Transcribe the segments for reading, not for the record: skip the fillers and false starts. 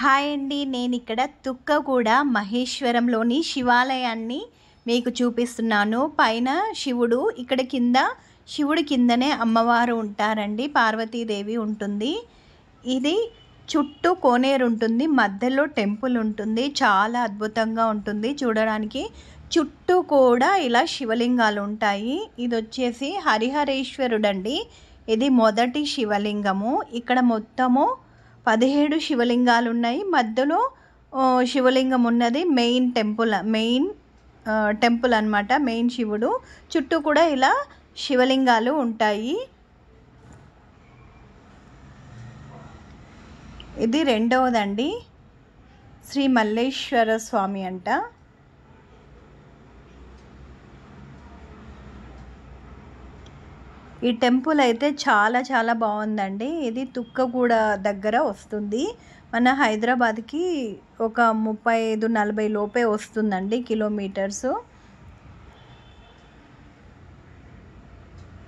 Hi అండి, నేను ఇక్కడ తుక్కగూడ మహేశ్వరంలోని శివాలయాన్ని మీకు చూపిస్తున్నాను. పైన శివుడు, ఇక్కడ కింద శివుడి కిందనే అమ్మవారు ఉంటారండి, పార్వతీదేవి ఉంటుంది. ఇది చుట్టూ కోనేరు ఉంటుంది, మధ్యలో టెంపుల్ ఉంటుంది. చాలా అద్భుతంగా ఉంటుంది చూడడానికి. చుట్టూ కూడా ఇలా శివలింగాలు ఉంటాయి. ఇది వచ్చేసి హరిహరేశ్వరుడు అండి. ఇది మొదటి శివలింగము. ఇక్కడ మొత్తము 17 శివలింగాలు ఉన్నాయి. మధ్యలో శివలింగం ఉన్నది మెయిన్ టెంపుల్ అన్నమాట, మెయిన్ శివుడు. చుట్టూ కూడా ఇలా శివలింగాలు ఉంటాయి. ఇది రెండవదండి, శ్రీ మల్లేశ్వర స్వామి అంట. ఈ టెంపుల్ అయితే చాలా చాలా బాగుందండి. ఇది తుక్కగూడ దగ్గర వస్తుంది. మన హైదరాబాద్కి ఒక 35-40 లోపే వస్తుందండి కిలోమీటర్స్.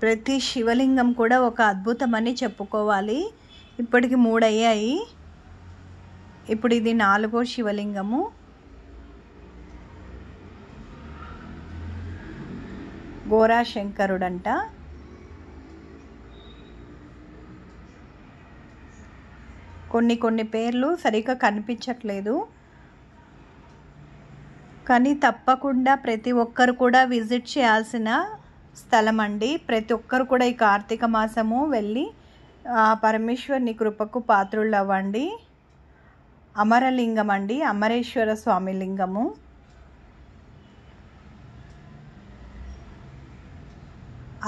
ప్రతి శివలింగం కూడా ఒక అద్భుతమని చెప్పుకోవాలి. ఇప్పటికి 3 అయ్యాయి. ఇప్పుడు ఇది 4వ శివలింగము. గోరా శంకరుడంట. కొన్ని పేర్లు సరిగ్గా కనిపించట్లేదు, కానీ తప్పకుండా ప్రతి ఒక్కరు కూడా విజిట్ చేయాల్సిన స్థలం అండి. ప్రతి ఒక్కరు కూడా ఈ కార్తీక మాసము వెళ్ళి ఆ పరమేశ్వరుని కృపకు పాత్రులు అవ్వండి. అమరలింగం అండి, అమరేశ్వర స్వామి లింగము.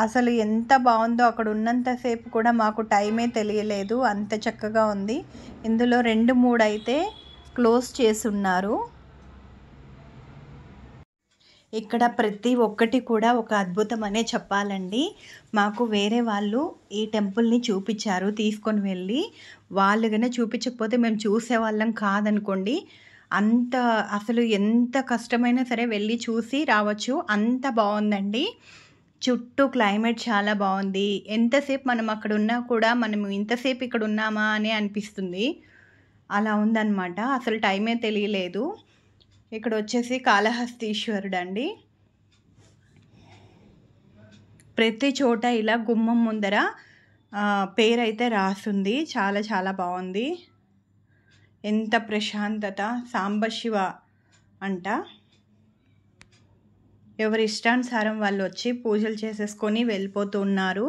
అసలు ఎంత బాగుందో, అక్కడ ఉన్నంతసేపు కూడా మాకు టైమే తెలియలేదు, అంత చక్కగా ఉంది. ఇందులో 2-3 అయితే క్లోజ్ చేసి ఉన్నారు. ఇక్కడ ప్రతి ఒక్కటి కూడా ఒక అద్భుతం అనే చెప్పాలండి. మాకు వేరే వాళ్ళు ఈ టెంపుల్ని చూపించారు, తీసుకొని వెళ్ళి. వాళ్ళు కన్నా చూపించకపోతే మేము చూసేవాళ్ళం కాదనుకోండి. అంత అసలు ఎంత కష్టమైనా సరే వెళ్ళి చూసి రావచ్చు, అంత బాగుందండి. చుట్టూ క్లైమేట్ చాలా బాగుంది. ఎంతసేపు మనం అక్కడ ఉన్నా కూడా మనం ఇంతసేపు ఇక్కడ ఉన్నామా అని అనిపిస్తుంది, అలా ఉందన్నమాట. అసలు టైమే తెలియలేదు. ఇక్కడ వచ్చేసి కాళహస్తీశ్వరుడు అండి. ప్రతి చోట ఇలా గుమ్మం ముందర పేరైతే రాస్తుంది. చాలా చాలా బాగుంది. ఎంత ప్రశాంతత. సాంబశివ అంట. ఎవరి ఇష్టానుసారం వాళ్ళు వచ్చి పూజలు చేసేసుకొని వెళ్ళిపోతూ ఉన్నారు,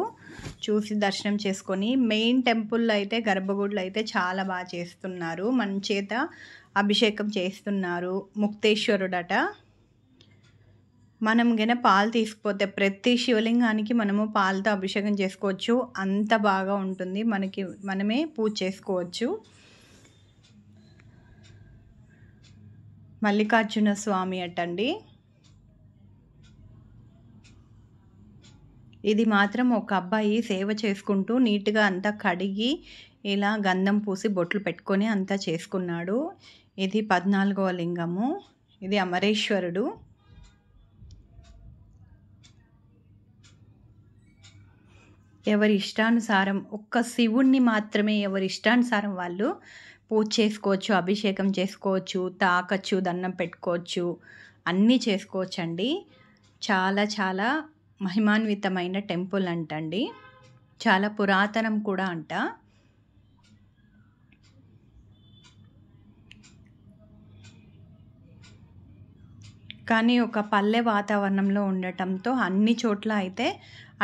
చూసి దర్శనం చేసుకొని. మెయిన్ టెంపుల్లో అయితే, గర్భగుడిలో అయితే చాలా బాగా చేస్తున్నారు. మన చేత అభిషేకం చేస్తున్నారు. ముక్తేశ్వరుడట. మనం గన పాలు తీసుకుపోతే ప్రతి శివలింగానికి మనము పాలతో అభిషేకం చేసుకోవచ్చు, అంత బాగా ఉంటుంది. మనమే పూజ చేసుకోవచ్చు. మల్లికార్జున స్వామి అటండి. ఇది మాత్రం ఒక అబ్బాయి సేవ చేసుకుంటూ నీట్గా అంతా కడిగి ఇలా గంధం పూసి బొట్లు పెట్టుకొని అంతా చేసుకున్నాడు. ఇది 14వ లింగము. ఇది అమరేశ్వరుడు. ఎవరి ఇష్టానుసారం, ఒక్క శివుణ్ణి మాత్రమే ఎవరి ఇష్టానుసారం వాళ్ళు పూజ చేసుకోవచ్చు, అభిషేకం చేసుకోవచ్చు, తాకచ్చు, దండం పెట్టుకోవచ్చు, అన్నీ చేసుకోవచ్చు అండి. చాలా చాలా మహిమాన్వితమైన టెంపుల్ అంటండి. చాలా పురాతనం కూడా అంట. కానీ ఒక పల్లె వాతావరణంలో ఉండటంతో అన్ని చోట్ల అయితే,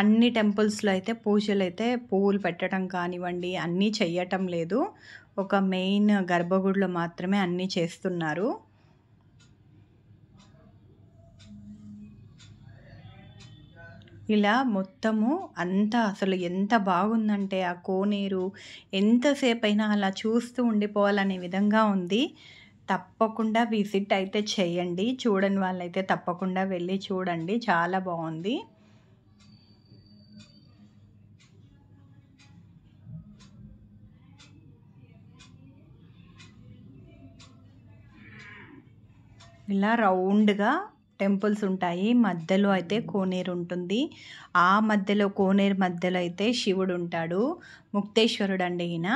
అన్ని టెంపుల్స్లో అయితే పూజలు అయితే పువ్వులు పెట్టడం కానివ్వండి అన్నీ చెయ్యటం లేదు. ఒక మెయిన్ గర్భగుడిలో మాత్రమే అన్నీ చేస్తున్నారు. ఇలా మొత్తము అంతా అసలు ఎంత బాగుందంటే, ఆ కోనేరు ఎంతసేపు అయినా అలా చూస్తూ ఉండిపోవాలనే విధంగా ఉంది. తప్పకుండా విజిట్ అయితే చేయండి. చూడని వాళ్ళైతే తప్పకుండా వెళ్ళి చూడండి, చాలా బాగుంది. ఇలా రౌండ్గా టెంపుల్స్ ఉంటాయి. మధ్యలో అయితే కోనేరు ఉంటుంది. ఆ మధ్యలో కోనేరు మధ్యలో అయితే శివుడు ఉంటాడు. ముక్తేశ్వరుడు అండి ఈయన.